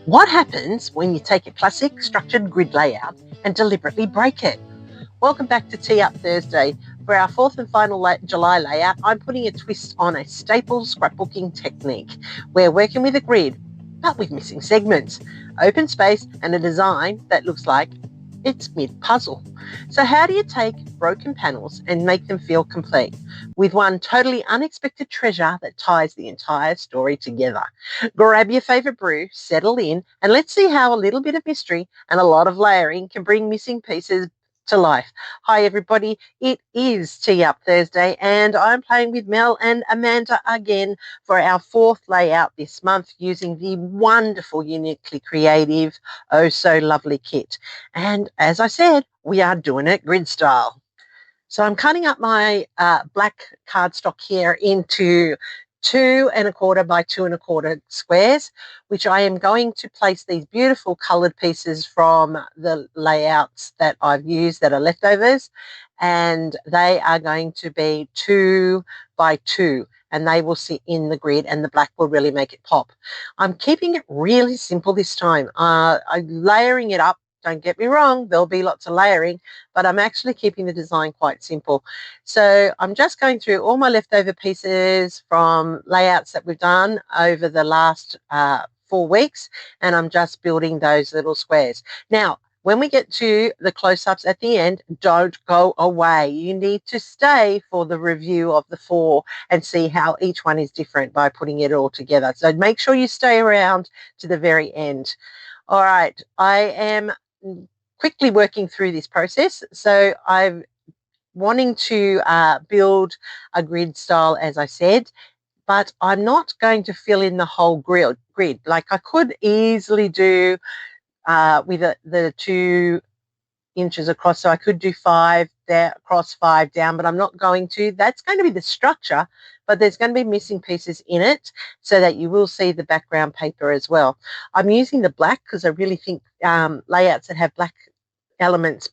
What happens when you take a classic structured grid layout and deliberately break it? Welcome back to Tee Up Thursday. For our fourth and final July layout, I'm putting a twist on a staple scrapbooking technique. We're working with a grid, but with missing segments, open space, and a design that looks like it's mid-puzzle. So how do you take broken panels and make them feel complete with one totally unexpected treasure that ties the entire story together? Grab your favourite brew, settle in, and let's see how a little bit of mystery and a lot of layering can bring missing pieces to life. Hi everybody, it is Tee Up Thursday and I'm playing with Mel and Amanda again for our fourth layout this month using the wonderful, uniquely creative, oh so lovely kit. And as I said, we are doing it grid style. So I'm cutting up my black cardstock here into 2¼ by 2¼ squares, which I am going to place these beautiful coloured pieces from the layouts that I've used that are leftovers, and they are going to be 2 by 2, and they will sit in the grid, and the black will really make it pop. I'm keeping it really simple this time. I'm layering it up. Don't get me wrong, there'll be lots of layering, but I'm actually keeping the design quite simple. So I'm just going through all my leftover pieces from layouts that we've done over the last 4 weeks, and I'm just building those little squares. Now, when we get to the close-ups at the end, don't go away. You need to stay for the review of the 4 and see how each one is different by putting it all together. So make sure you stay around to the very end. All right, I am quickly working through this process. So I'm wanting to build a grid style, as I said, but I'm not going to fill in the whole grid. Like I could easily do with the 2 inches across, so I could do 5 there across, 5 down, but I'm not going to. That's going to be the structure, but there's going to be missing pieces in it so that you will see the background paper as well. I'm using the black because I really think layouts that have black elements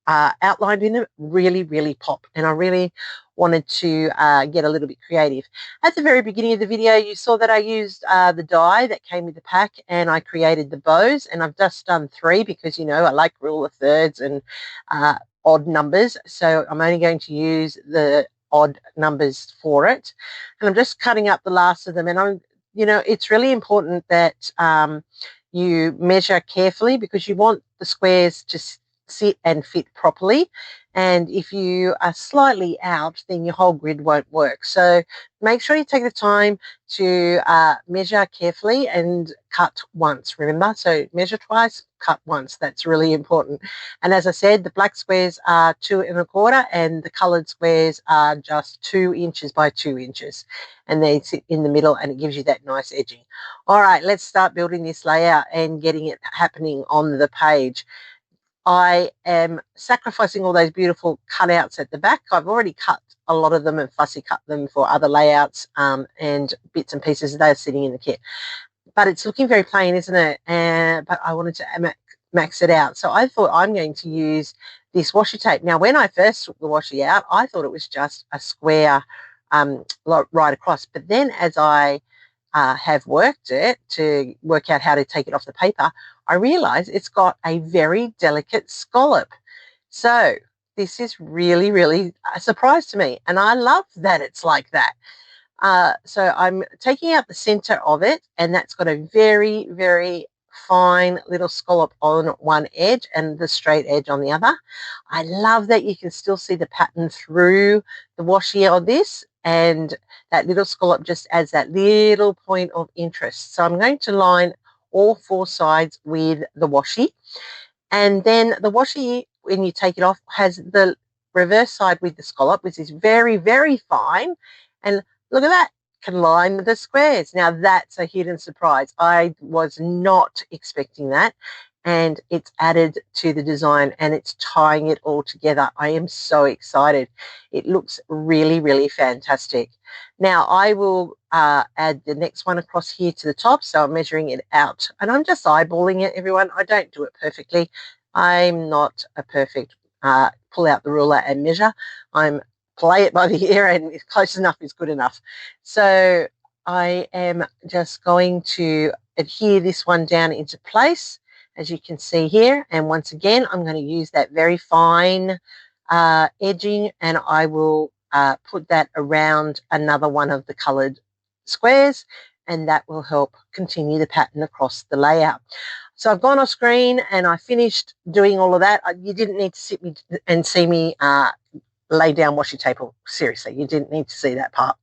outlined in them really, really pop, and I really wanted to get a little bit creative. At the very beginning of the video, you saw that I used the die that came with the pack, and I created the bows, and I've just done 3 because, you know, I like rule of thirds and odd numbers, so I'm only going to use the odd numbers for it, and I'm just cutting up the last of them. And it's really important that you measure carefully because you want the squares to sit and fit properly, and if you are slightly out, then your whole grid won't work. So make sure you take the time to measure carefully and cut once, remember. So measure twice, cut once. That's really important. And as I said, the black squares are 2¼ and the coloured squares are just 2 inches by 2 inches, and they sit in the middle and it gives you that nice edging. All right, let's start building this layout and getting it happening on the page. I am sacrificing all those beautiful cutouts at the back. I've already cut a lot of them and fussy cut them for other layouts and bits and pieces. They're sitting in the kit. But it's looking very plain, isn't it? But I wanted to max it out. So I thought I'm going to use this washi tape. Now, when I first took the washi out, I thought it was just a square right across. But then as I have worked it to work out how to take it off the paper, I realise it's got a very delicate scallop. So this is really, really a surprise to me, and I love that it's like that. So I'm taking out the centre of it, and that's got a very, very fine little scallop on one edge and the straight edge on the other. I love that you can still see the pattern through the washi on this, and that little scallop just adds that little point of interest. So I'm going to line all 4 sides with the washi, and then the washi, when you take it off, has the reverse side with the scallop, which is very, very fine, and look at that, can line the squares. Now that's a hidden surprise. I was not expecting that, and it's added to the design and it's tying it all together. I am so excited. It looks really, really fantastic. Now I will add the next one across here to the top. So I'm measuring it out, and I'm just eyeballing it, everyone. I don't do it perfectly. I'm not a perfect pull out the ruler and measure. I'm play it by the ear, and close enough is good enough. So I am just going to adhere this one down into place, as you can see here. And once again, I'm going to use that very fine edging, and I will put that around another one of the coloured squares, and that will help continue the pattern across the layout. So I've gone off screen and I finished doing all of that. You didn't need to sit me and see me lay down washi tape. Seriously, you didn't need to see that part.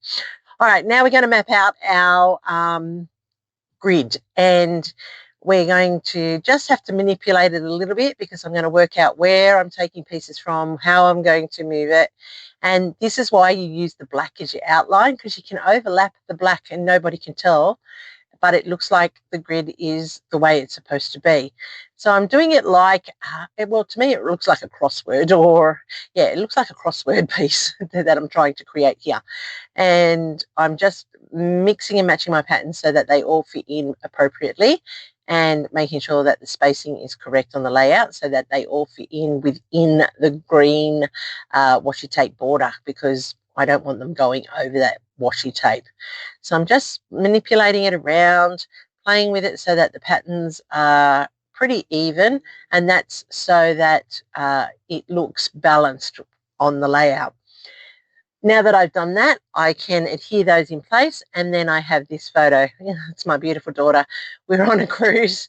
All right, now we're going to map out our grid, and we're going to just have to manipulate it a little bit because I'm going to work out where I'm taking pieces from, how I'm going to move it. And this is why you use the black as your outline, because you can overlap the black and nobody can tell, but it looks like the grid is the way it's supposed to be. So I'm doing it like, well, to me, it looks like a crossword, or yeah, it looks like a crossword piece that I'm trying to create here. And I'm just mixing and matching my patterns so that they all fit in appropriately, and making sure that the spacing is correct on the layout so that they all fit in within the green washi tape border, because I don't want them going over that washi tape. So I'm just manipulating it around, playing with it so that the patterns are pretty even, and that's so that it looks balanced on the layout. Now that I've done that, I can adhere those in place, and then I have this photo. It's my beautiful daughter. We're on a cruise.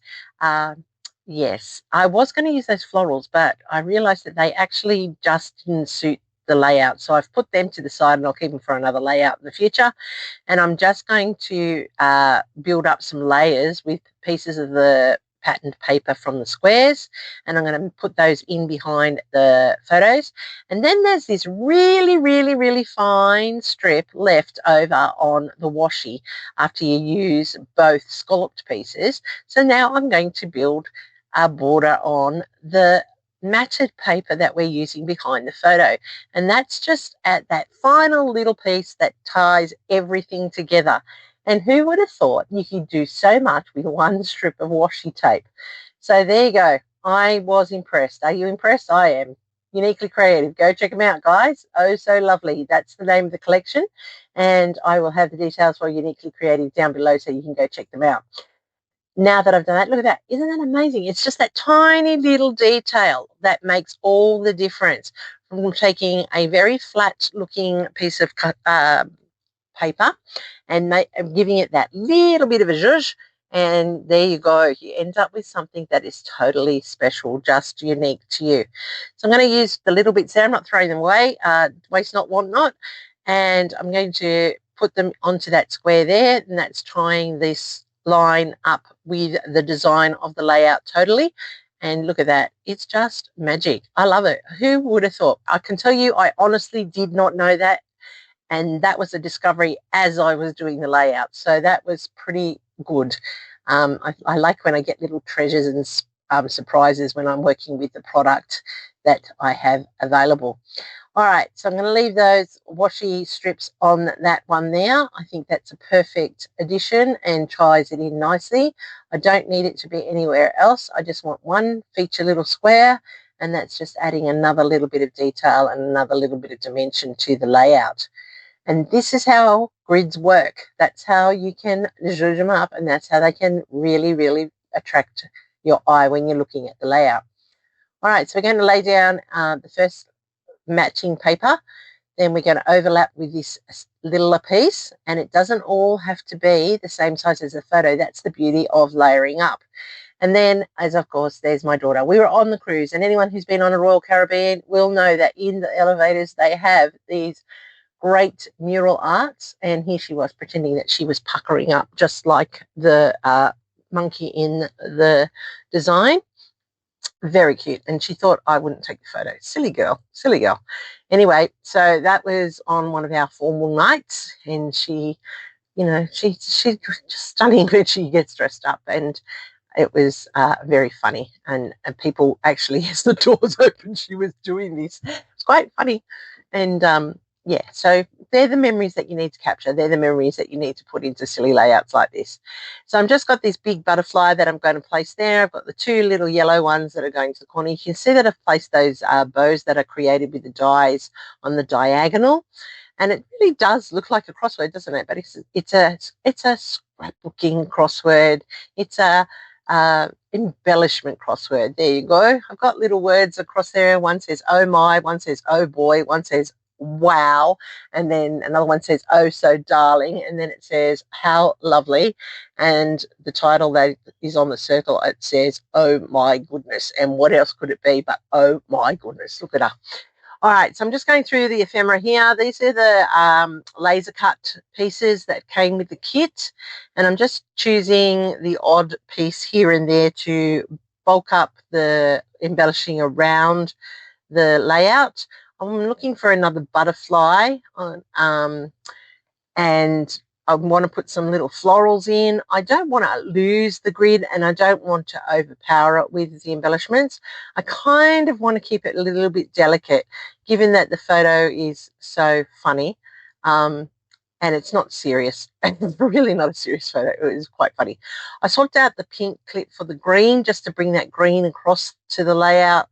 Yes, I was going to use those florals, but I realised that they actually just didn't suit the layout. So I've put them to the side, and I'll keep them for another layout in the future. And I'm just going to build up some layers with pieces of the patterned paper from the squares, and I'm going to put those in behind the photos. And then there's this really, really, really fine strip left over on the washi after you use both scalloped pieces. So now I'm going to build a border on the matted paper that we're using behind the photo, and that's just at that final little piece that ties everything together. And who would have thought you could do so much with one strip of washi tape? So there you go. I was impressed. Are you impressed? I am. Uniquely Creative. Go check them out, guys. Oh, so lovely. That's the name of the collection, and I will have the details for Uniquely Creative down below so you can go check them out. Now that I've done that, look at that. Isn't that amazing? It's just that tiny little detail that makes all the difference from taking a very flat looking piece of paper and giving it that little bit of a zhuzh, and there you go. You end up with something that is totally special, just unique to you. So I'm going to use the little bits there. I'm not throwing them away. Waste not, want not. And I'm going to put them onto that square there, and that's tying this line up with the design of the layout totally. And look at that. It's just magic. I love it. Who would have thought? I can tell you, I honestly did not know that. And that was a discovery as I was doing the layout. So that was pretty good. I like when I get little treasures and surprises when I'm working with the product that I have available. All right, so I'm going to leave those washi strips on that one there. I think that's a perfect addition and ties it in nicely. I don't need it to be anywhere else. I just want one feature little square, and that's just adding another little bit of detail and another little bit of dimension to the layout. And this is how grids work. That's how you can zhuzh them up, and that's how they can really, really attract your eye when you're looking at the layout. All right, so we're going to lay down the first matching paper. Then we're going to overlap with this little piece, and it doesn't all have to be the same size as the photo. That's the beauty of layering up. And then, as of course, there's my daughter. We were on the cruise, and anyone who's been on a Royal Caribbean will know that in the elevators they have these great mural arts, and here she was pretending that she was puckering up just like the monkey in the design. Very cute. And she thought I wouldn't take the photo. Silly girl, silly girl. Anyway, so that was on one of our formal nights, and she, you know, she's just stunning when she gets dressed up, and it was very funny. And people actually, as the doors opened, she was doing this. It's quite funny. And yeah, so they're the memories that you need to capture. They're the memories that you need to put into silly layouts like this. So I've just got this big butterfly that I'm going to place there. I've got the two little yellow ones that are going to the corner. You can see that I've placed those bows that are created with the dies on the diagonal. And it really does look like a crossword, doesn't it? But it's a scrapbooking crossword. It's a embellishment crossword. There you go. I've got little words across there. One says oh my, one says oh boy, one says wow, and then another one says oh so darling, and then it says how lovely, and the title that is on the circle, it says oh my goodness. And what else could it be but oh my goodness? Look it up. All right, so I'm just going through the ephemera here. These are the laser cut pieces that came with the kit, and I'm just choosing the odd piece here and there to bulk up the embellishing around the layout. I'm looking for another butterfly on, and I want to put some little florals in. I don't want to lose the grid, and I don't want to overpower it with the embellishments. I kind of want to keep it a little bit delicate, given that the photo is so funny. And it's not serious. It's really not a serious photo. It was quite funny. I swapped out the pink clip for the green just to bring that green across to the layout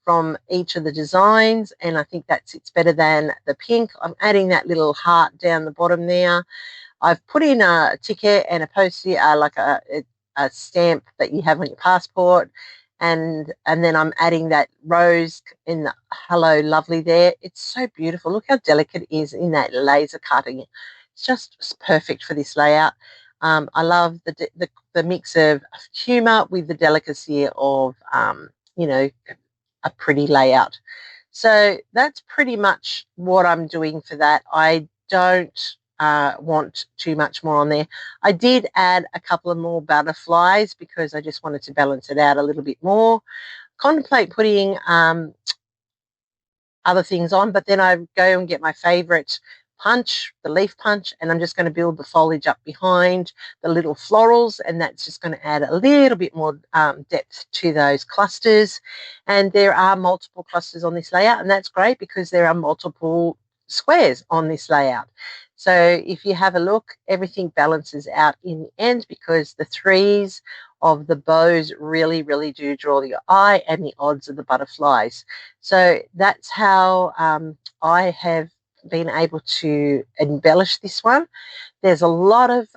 from each of the designs, and I think that sits better than the pink. I'm adding that little heart down the bottom there. I've put in a ticket and a post-it, like a stamp that you have on your passport, and then I'm adding that rose in the hello lovely there. It's so beautiful. Look how delicate it is in that laser cutting. It's just perfect for this layout. I love the mix of humour with the delicacy of you know, a pretty layout. So that's pretty much what I'm doing for that. I don't want too much more on there. I did add a couple of more butterflies because I just wanted to balance it out a little bit more. Contemplate putting other things on, but then I go and get my favorite punch, the leaf punch, and I'm just going to build the foliage up behind the little florals, and that's just going to add a little bit more depth to those clusters. And there are multiple clusters on this layout, and that's great because there are multiple squares on this layout. So if you have a look, everything balances out in the end because the threes of the bows really, really do draw the eye, and the odds of the butterflies. So that's how I have been able to embellish this one. There's a lot of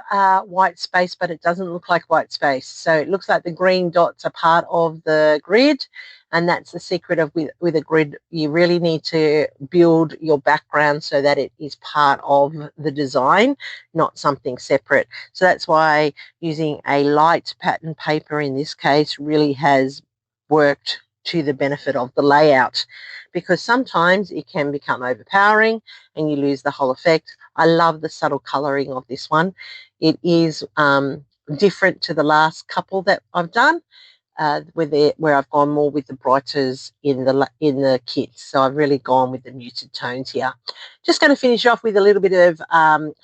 white space, but it doesn't look like white space. So it looks like the green dots are part of the grid, and that's the secret of with a grid. You really need to build your background so that it is part of the design, not something separate. So that's why using a light pattern paper in this case really has worked to the benefit of the layout, because sometimes it can become overpowering and you lose the whole effect. I love the subtle colouring of this one. It is different to the last couple that I've done, where I've gone more with the brighters in the kit. So I've really gone with the muted tones here. Just going to finish off with a little bit of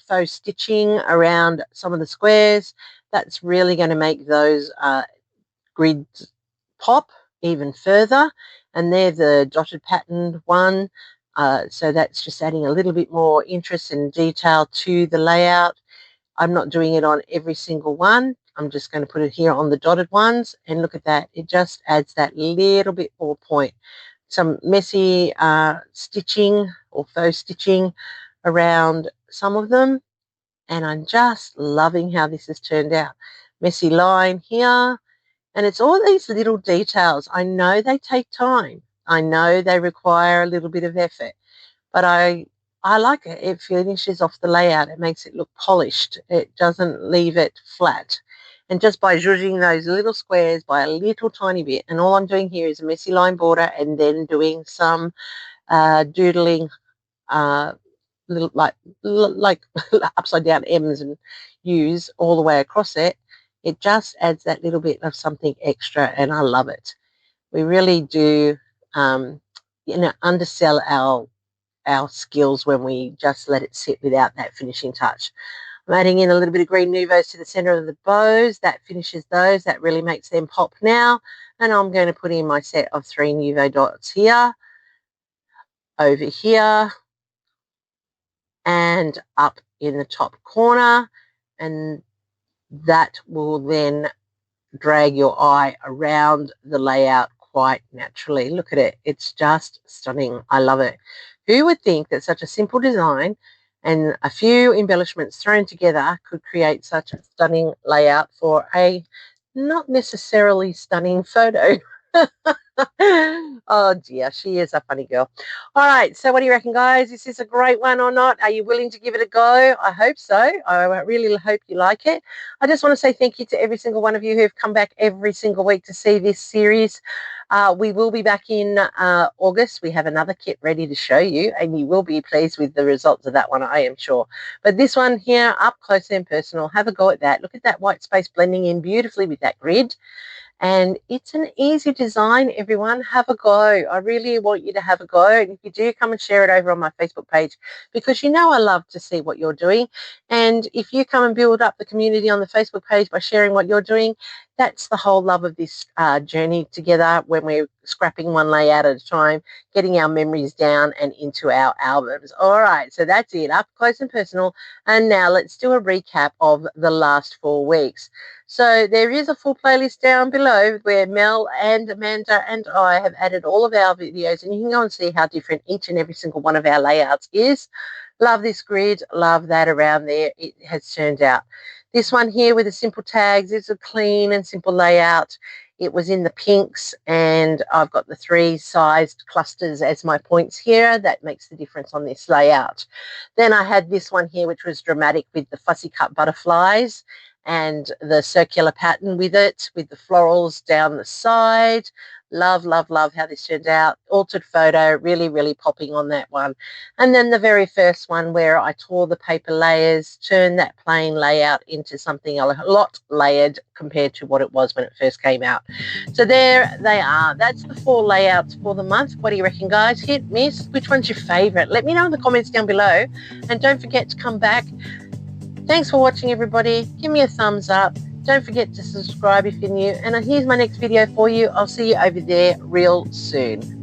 faux stitching around some of the squares. That's really going to make those grids pop even further. And they're the dotted patterned one. So that's just adding a little bit more interest and detail to the layout. I'm not doing it on every single one. I'm just going to put it here on the dotted ones, and look at that. It just adds that little bit more point. Some messy stitching or faux stitching around some of them, and I'm just loving how this has turned out. Messy line here, and it's all these little details. I know they take time. I know they require a little bit of effort, but I like it. It finishes off the layout. It makes it look polished. It doesn't leave it flat. And just by zhuzhing those little squares by a little tiny bit, and all I'm doing here is a messy line border and then doing some doodling, little like upside down M's and U's all the way across it. It just adds that little bit of something extra, and I love it. We really do, undersell our skills when we just let it sit without that finishing touch. I'm adding in a little bit of green Nouveaux to the center of the bows. That finishes those. That really makes them pop now. And I'm going to put in my set of 3 Nouveau dots here, over here, and up in the top corner. And that will then drag your eye around the layout quite naturally. Look at it. It's just stunning. I love it. Who would think that such a simple design And a few embellishments thrown together could create such a stunning layout for a not necessarily stunning photo. Oh dear, she is a funny girl. All right, so what do you reckon, guys? Is this a great one or not? Are you willing to give it a go? I hope so. I really hope you like it. I just want to say thank you to every single one of you who have come back every single week to see this series. We will be back in August. We have another kit ready to show you, and you will be pleased with the results of that one, I am sure. But this one here, up close and personal, have a go at that. Look at that white space blending in beautifully with that grid. And it's an easy design, everyone. Have a go. I really want you to have a go. And if you do, come and share it over on my Facebook page, because you know I love to see what you're doing. And if you come and build up the community on the Facebook page by sharing what you're doing, that's the whole love of this journey together, when we're scrapping one layout at a time, getting our memories down and into our albums. All right, so that's it, up close and personal. And now let's do a recap of the last 4 weeks. So there is a full playlist down below where Mel and Amanda and I have added all of our videos, and you can go and see how different each and every single one of our layouts is. Love this grid, love that around there. It has turned out. This one here with the simple tags is a clean and simple layout. It was in the pinks, and I've got the 3 sized clusters as my points here. That makes the difference on this layout. Then I had this one here, which was dramatic with the fussy cut butterflies and the circular pattern with it, with the florals down the side. Love, love, love how this turned out. Altered photo, really, really popping on that one. And then the very first one where I tore the paper layers, turned that plain layout into something a lot layered compared to what it was when it first came out. So there they are. That's the 4 layouts for the month. What do you reckon, guys? Hit, miss? Which one's your favourite? Let me know in the comments down below. And don't forget to come back. Thanks for watching, everybody. Give me a thumbs up. Don't forget to subscribe if you're new. And here's my next video for you. I'll see you over there real soon.